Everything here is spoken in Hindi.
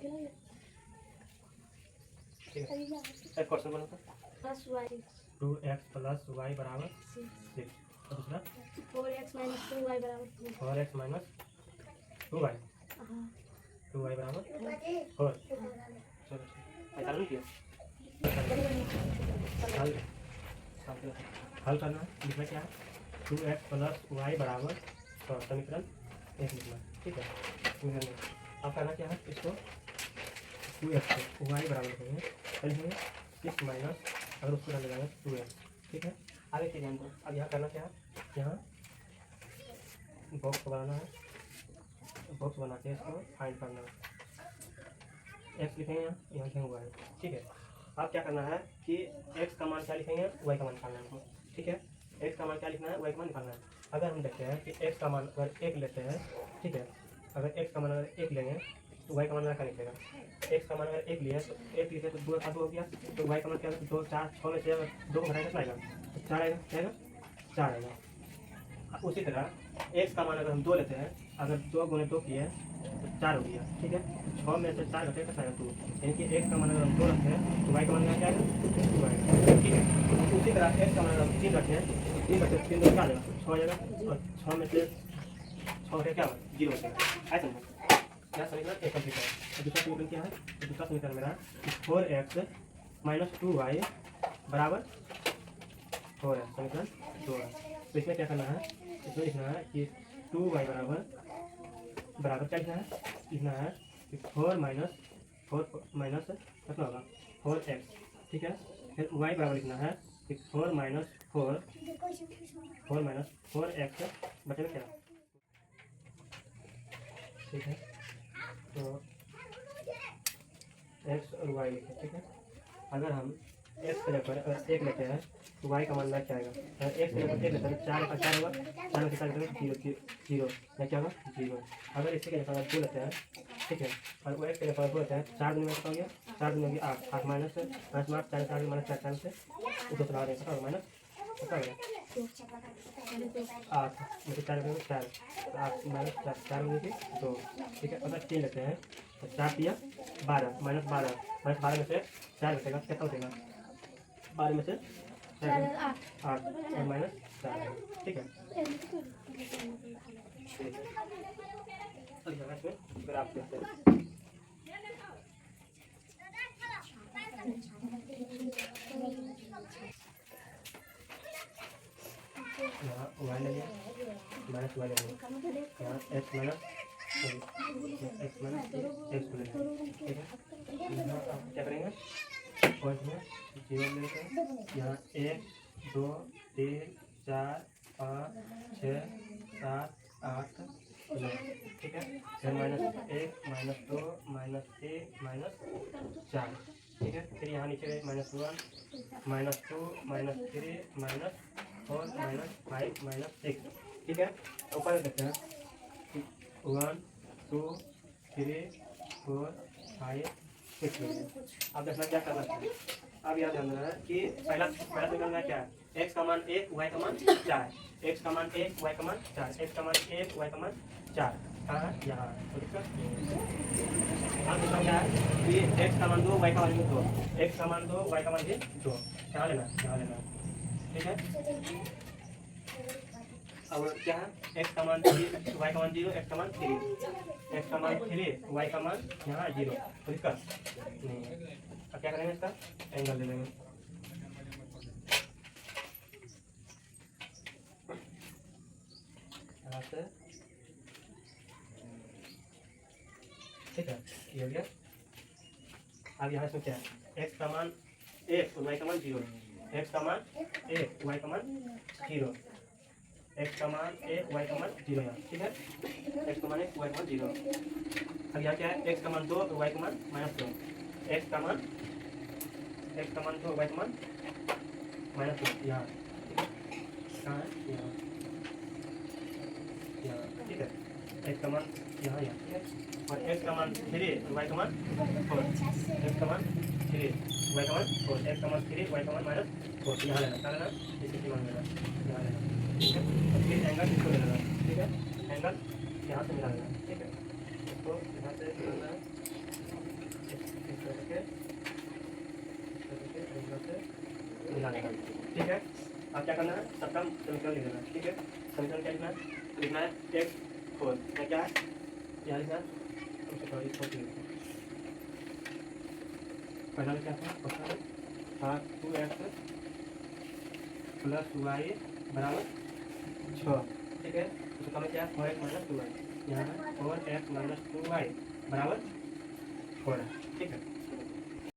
ठीक है, एक क्वेश्चन बोलो तो। 2x प्लस y बराबर 6। और दूसरा 4x माइनस 2y बराबर 4। 4x माइनस 2y, 2y बराबर 4। चलो ऐसा नहीं किया, हल करना है। लिखना क्या है, 2x प्लस y बराबर 100, समीकरण 1 लिखना। ठीक है, समीकरण 1 अब करना क्या है, इसको 2x को y बराबर लिखेंगे, लिखेंगे 6 माइनस, अगर उसको डाल देंगे 2x। ठीक है, आगे की ध्यान दो। अब यहाँ करना क्या है, यहाँ बॉक्स बनाना है, बॉक्स बना के इसको फाइंड करना है। x लिखेंगे, यहाँ लिखेंगे y। ठीक है, अब क्या करना है कि x का मान क्या लिखेंगे, y का मान निकालना है हमको। ठीक है, x का मान क्या लिखना है, y का मान निकालना है। अगर हम देखते हैं कि x का मान अगर 1 लेते हैं, ठीक है, अगर x का मान अगर 1 लेंगे तो y का मान क्या निकलेगा। x का मान अगर 1 लिया तो 1 लिखे तो 2 का 2 हो गया, तो y का मान क्या है, 2 4 6 में से अगर 2 को घटाएगा कितना आएगा, 4 आएगा, क्या आएगा, 4 आएगा। उसी तरह x का मान अगर हम 2 लेते हैं, अगर 2 गुने 2 किए तो 4 हो गया। ठीक है, 6 में से 4 घटेगा कितना आएगा, 2। यानी कि x का मान अगर हम 2 रखते हैं तो y का मान क्या आएगा, 2 आएगा। ठीक है, उसी तरह x का मान अगर हम 3 रखते हैं, 3 रखते हैं 3 क्या आ जाएगा, 6 आ जाएगा, और 6 में से 6 घटे क्या होगा, 0 हो जाएगा। ऐसा नहीं क्या समीकरण एक कंप्लीट है। दूसरा समीकरण क्या है, दूसरा समीकरण मेरा 4x माइनस 2y बराबर 4 है, समीकरण 2 है। तो इसमें क्या करना है, इसमें लिखना है कि 2y बराबर क्या लिखना है, लिखना है कि 4 माइनस कितना होगा 4x। ठीक है, फिर y बराबर लिखना है कि 4 माइनस 4x बचेगा क्या। ठीक है, तो x और y लिखे। ठीक है, अगर हम x के जगह पर अगर 1 लेते हैं तो y का मान क्या आएगा, अगर x के जगह पर 1 लेते हैं 4 का 4 होगा, 4 में से 4 0 क्या होगा 0। अगर इसके जगह पर 2 लेते हैं, ठीक है, और वो x के जगह पर 2 लेते हैं, 4 दिन में कितना हो गया, 4 दिन में 8, 8 माइनस 4 माइनस 4 से 2 चला देंगे, कितना माइनस कितना होगा 8 में से 4 में 4, 8 माइनस 4 में 2। ठीक है, अगर 3 लेते हैं तो 4 दिया 12 माइनस 12 में से 4 घटेगा कितना बचेगा, 12 में से 8 और माइनस 4। ठीक है, फिर आप देखते हैं यहाँ y ले लिया माइनस y ले लिया, यहाँ x माइनस x को ले लिया। ठीक है, यहाँ आप क्या करेंगे, पॉइंट में 0 लेते हैं, यहाँ 1 2 3 4 5 6 7 8 9। ठीक है, फिर -1 -2 -3 -4। ठीक है, फिर यहाँ नीचे -1 -2 -3 -4 -5 -6। ठीक है, ऊपर देखते हैं 1 2 3 4 5 6। अब देखना क्या करना है, अब याद रखना है कि पहला समीकरण क्या है, x का मान 1 y का मान 4, x का मान 1 y का मान 4, x का मान 1 y का मान 4 कहाँ है, यहाँ। तो दिक्कत अब दूसरा क्या है कि x का मान 2 y का मान 2, x का मान 2 y का मान 2, यहाँ लेना, यहाँ लेना। ठीक है, अब क्या है, x का मान 3 y का मान 0, x का मान 3, x का मान 3 y का मान यहाँ 0। तो दिक्कत नहीं है। अब क्या करेंगे, इसका एंगल ले लेंगे। यहाँ से ठीक है, ये हो गया। अब यहाँ से क्या है, x का मान 1 और y का मान 0, x का मान 1 y का मान 0, x का मान 1 y का मान 0 यहाँ। ठीक है, x का मान 1 y का मान 0। अब यहाँ क्या है, x का मान 2 और y का मान -2, x का मान 2 y का मान -2 यहाँ। कहाँ है, यहाँ। ठीक है, x का मान यहाँ। ठीक है, और x का मान 3 और y का मान 4, x का मान 3 y का मान 4, x का मान 3 y का मान -4। यहाँ लेना, कहाँ लेना, इसी मान लेना, यहाँ लेना। ठीक है, और फिर एंगल इसको ले लेना। ठीक है, एंगल यहाँ से मिला लेना। ठीक है, इसको यहाँ से मिलाना है। करके मिला लेना। ठीक है, अब क्या करना है, सबका समीकरण लिख देना। ठीक है, समीकरण क्या लिखना है, x4 क्या है, यहाँ लिखना है पहला में क्या था, था 2x प्लस वाई बराबर 6। ठीक है, उसका में क्या है 4x माइनस 2y, यहाँ है 4x माइनस 2y बराबर 4 है। ठीक है।